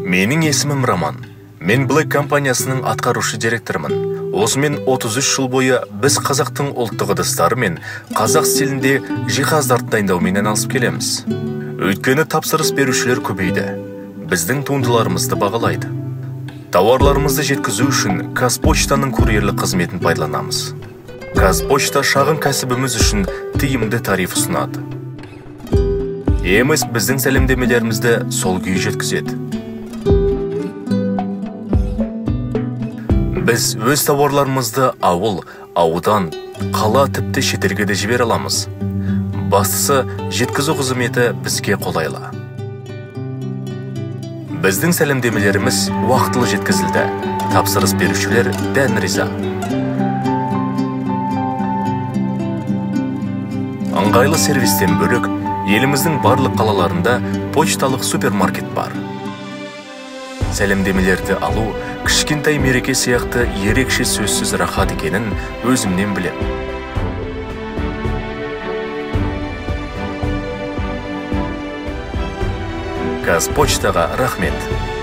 Менің есімім Роман. Мен Black компаниясының атқарушы директорымын. Осымен 33 жыл бойы біз қазақтың ұлттық ыдыстары мен қазақ стилінде жиһаздарды дайындаумен айналысып келеміз. Өйткені тапсырыс берушілер көбейді. Біздің туындыларымызды бағалайды. Тауарларымызды жеткізу үшін Қазпоштаның курьерлік қызметін пайдаланамыз. Қазпошта шағын кәсібіміз үшін тиімді тариф ұсынады. Еміс біздің сәлемдемелерімізді сол күйі жеткізеді. Біз өз тауарларымызды ауыл, аудан, қала тіпті шетелге де жібере аламыз. Бастысы, жеткізу қызметі бізге қолайлы. Біздің сәлемдемелеріміз уақытылы жеткізілді. Тапсырыс берушілер дән риза. Ыңғайлы сервистен бөлек, еліміздің барлық қалаларында почталық супермаркет бар. Сәлемдемелерді алу кішкентай мереке сияқты ерекше сөзсіз рахат екенін өзімнен білем. Қазпоштаға рахмет.